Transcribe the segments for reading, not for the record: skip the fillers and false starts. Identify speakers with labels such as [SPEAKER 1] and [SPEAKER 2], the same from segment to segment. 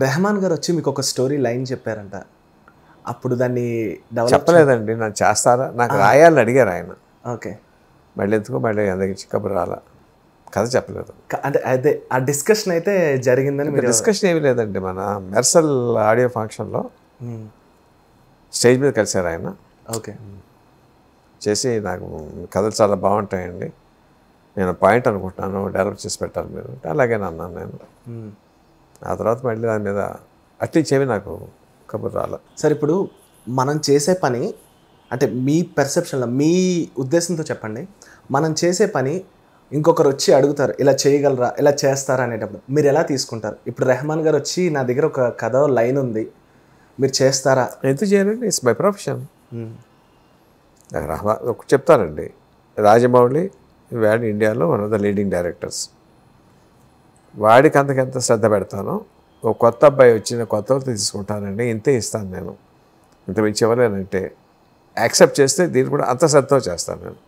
[SPEAKER 1] రెహమాన్ గారు వచ్చి మీకు ఒక స్టోరీ లైన్ చెప్పారంట, అప్పుడు దాన్ని
[SPEAKER 2] చెప్పలేదండి. నాకు చేస్తారా, నాకు రాయాలని అడిగారు ఆయన.
[SPEAKER 1] ఓకే,
[SPEAKER 2] మళ్ళీ ఎందుకు మళ్ళీ అందరికి కబురు రాలా, కథ చెప్పలేదు.
[SPEAKER 1] అంటే అదే ఆ డిస్కషన్ అయితే జరిగిందని.
[SPEAKER 2] డిస్కషన్ ఏమి లేదండి. మన మెర్సల్ ఆడియో ఫంక్షన్లో స్టేజ్ మీద కలిశారు ఆయన.
[SPEAKER 1] ఓకే,
[SPEAKER 2] చేసి నాకు కథలు చాలా బాగుంటాయండి, నేను పాయింట్ అనుకుంటున్నాను, డెవలప్ చేసి పెట్టాలి మీరు, అలాగే అన్నాను నేను. ఆ తర్వాత మళ్ళీ దాని మీద అట్లీచేవి నాకు కబురు రాలే.
[SPEAKER 1] సార్, ఇప్పుడు మనం చేసే పని అంటే మీ పెర్సెప్షన్లో, మీ ఉద్దేశంతో చెప్పండి, మనం చేసే పని ఇంకొకరు వచ్చి అడుగుతారు ఇలా చేయగలరా, ఇలా చేస్తారా అనేటప్పుడు మీరు ఎలా తీసుకుంటారు? ఇప్పుడు రెహమాన్ గారు వచ్చి నా దగ్గర ఒక కథ లైన్ ఉంది, మీరు చేస్తారా?
[SPEAKER 2] ఎందుకు చేయాలండి, ఇట్స్ మై ప్రొఫెషన్. ఒకటి చెప్తానండి, రాజమౌళి వాడి ఇండియాలో one of the leading directors. వాడికి అంతకెంత శ్రద్ధ పెడతానో ఒక కొత్త అబ్బాయి వచ్చిన కొత్త వాళ్ళతో తీసుకుంటానండి, ఇంతే ఇస్తాను నేను, ఇంత మించి ఇవ్వలేనంటే యాక్సెప్ట్ చేస్తే దీన్ని కూడా అంత శ్రద్ధతో చేస్తాను నేను.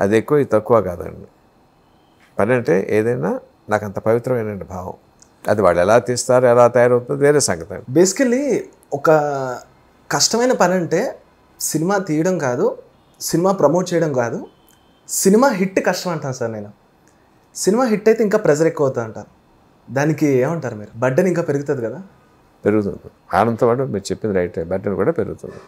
[SPEAKER 2] అది ఎక్కువ ఇది తక్కువ కాదండి. పని అంటే ఏదైనా నాకు అంత పవిత్రమైన భావం. అది వాళ్ళు ఎలా తీస్తారు, ఎలా తయారవుతుందో వేరే సంగతి.
[SPEAKER 1] బేసికలీ ఒక కష్టమైన పని అంటే సినిమా తీయడం కాదు, సినిమా ప్రమోట్ చేయడం కాదు, సినిమా హిట్ కష్టం అంటాను సార్ నేను. సినిమా హిట్ అయితే ఇంకా ప్రెజర్ ఎక్కువ అవుతుంది అంటారు, దానికి ఏమంటారు మీరు? బర్డెన్ ఇంకా పెరుగుతుంది కదా?
[SPEAKER 2] పెరుగుతుంది. ఆనందంతో పాటు మీరు చెప్పింది రైట్, బర్డెన్ కూడా పెరుగుతుంది.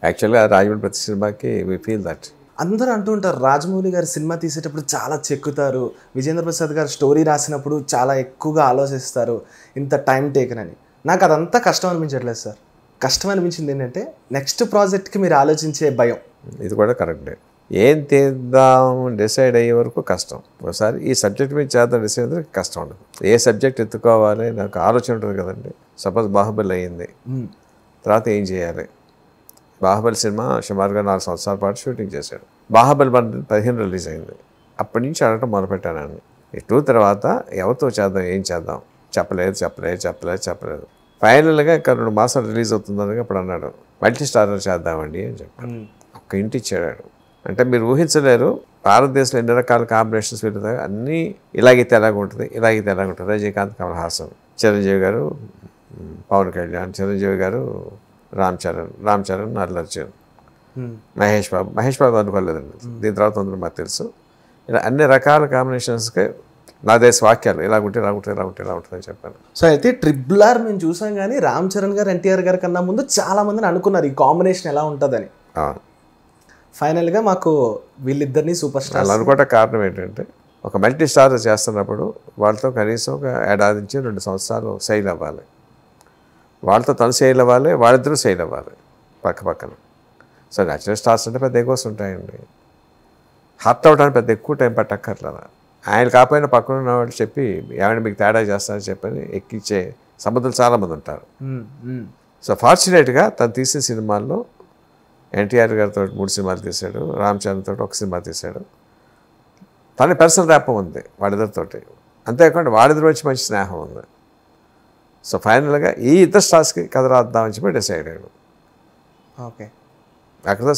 [SPEAKER 2] యాక్చువల్గా రాజమౌళి ప్రతి సినిమాకి వీ ఫీల్ దట్.
[SPEAKER 1] అందరూ అంటూ ఉంటారు రాజమౌళి గారు సినిమా తీసేటప్పుడు చాలా చెక్కుతారు, విజేంద్ర ప్రసాద్ గారు స్టోరీ రాసినప్పుడు చాలా ఎక్కువగా ఆలోచిస్తారు, ఇంత టైం టేకన్ అని. నాకు అదంతా కష్టం అనిపించట్లేదు సార్. కష్టం అనిపించింది ఏంటంటే నెక్స్ట్ ప్రాజెక్ట్కి మీరు ఆలోచించే భయం.
[SPEAKER 2] ఇది కూడా కరెక్టే. ఏం తీద్దాం డిసైడ్ అయ్యే వరకు కష్టం. ఒకసారి ఈ సబ్జెక్ట్ మీద చేద్దాం డిసైడ్ అయితే కష్టం ఉండదు. ఏ సబ్జెక్ట్ ఎత్తుకోవాలి నాకు ఆలోచన ఉంటుంది కదండి. సపోజ్ బాహుబలి అయ్యింది, తర్వాత ఏం చేయాలి? బాహుబలి సినిమా సుమారుగా 4 సంవత్సరాల పాటు షూటింగ్ చేశాడు. బాహుబలి 15 రిలీజ్ అయింది. అప్పటి నుంచి అడగటం మొదలుపెట్టాను. ఇటు తర్వాత ఎవరితో చేద్దాం, ఏం చేద్దాం, చెప్పలేదు. ఫైనల్గా ఇంకా 2 మాసాలు రిలీజ్ అవుతుందని అప్పుడు అన్నాడు, మల్టీ స్టారర్ చేద్దామండి అని చెప్పాను. ఒక్క ఇంటి ఇచ్చాడు. అంటే మీరు ఊహించలేరు భారతదేశంలో ఎన్ని రకాల కాంబినేషన్స్ పెరుగుతాయి. అన్నీ ఇలాగైతే ఎలాగుంటుంది, ఇలాగైతే ఎలాగుంటుంది. రజనీకాంత్, కమల్ హాసన్, చిరంజీవి గారు, పవన్ కళ్యాణ్, చిరంజీవి గారు, రామ్ చరణ్, అల్లు అర్జున్, మహేష్ బాబు అనుకోలేదండి. దీని తర్వాత అందరూ మాకు తెలుసు. ఇలా అన్ని రకాల కాంబినేషన్స్కి నా దేశ వాక్యాలు ఇలాగుంటే అని చెప్పాను.
[SPEAKER 1] సో అయితే RRR మేము చూసాం, కానీ రామ్ చరణ్ గారు, ఎన్టీఆర్ గారి కన్నా ముందు చాలా మందిని అనుకున్నారు ఈ కాంబినేషన్ ఎలా ఉంటుందని. ఫైనల్గా మాకు వీళ్ళిద్దరినీ సూపర్ స్టార్.
[SPEAKER 2] అలా అనుకోవటం కారణం ఏంటంటే ఒక మల్టీ స్టార్ చేస్తున్నప్పుడు వాళ్ళతో కనీసం ఒక 1.5 నుంచి 2 సంవత్సరాలు సెయిల్ అవ్వాలి. వాళ్ళతో తను సెయిల్ అవ్వాలి, వాళ్ళిద్దరూ సెయిల్ అవ్వాలి పక్కన. సో న్యాచురల్ స్టార్స్ అంటే పెద్ద ఎగోస్ ఉంటాయండి. హార్ట్ అవడానికి పెద్ద ఎక్కువ టైం పట్టక్కర్లేదు. ఆయన కాకపోయినా పక్కన ఉన్న వాళ్ళు చెప్పి ఏమైనా మీకు తేడా చేస్తారని చెప్పని ఎక్కించే సంబంధాలు చాలామంది ఉంటారు. సో ఫార్చునేట్గా తను తీసిన సినిమాల్లో ఎన్టీఆర్ గారితో 3 సినిమాలు తీశాడు, రామ్ చరణ్ తోటి 1 సినిమా తీశాడు. తన పర్సనల్ ర్యాపం ఉంది వాళ్ళిద్దరితోటి. అంతేకాకుండా వాళ్ళిద్దరు వచ్చి మంచి స్నేహం ఉంది. సో ఫైనల్గా ఈ ఇద్దరు స్టార్స్కి కథ రాద్దామని చెప్పి డిసైడ్ అయ్యాడు.
[SPEAKER 1] ఓకే,
[SPEAKER 2] అక్కడితో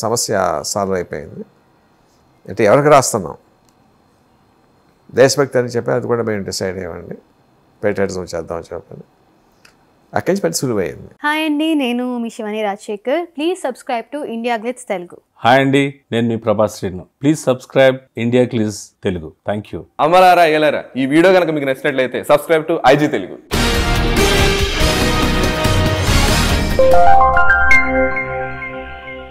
[SPEAKER 2] సమస్య సాల్వ్ అయిపోయింది. అంటే ఎవరికి రాస్తున్నాం, దేశభక్తి అని చెప్పి అది కూడా మేము డిసైడ్ అయ్యామండి. పేటెడ్స్ చేద్దామని చెప్పని అక్కడి నుంచి పని సులువైంది.
[SPEAKER 3] హాయ్ అండి, నేను మీ Shivani Rajasekhar. Please subscribe to India Glitz Telugu.
[SPEAKER 4] Hi అండి, నేను మీ Prabhas Srinu. Please subscribe India Glitz Telugu. Thank you.
[SPEAKER 5] అమలారా ఎలారా, ఈ వీడియో కనుక మీకు నచ్చినట్లయితే సబ్స్క్రైబ్ టు IG తెలుగు.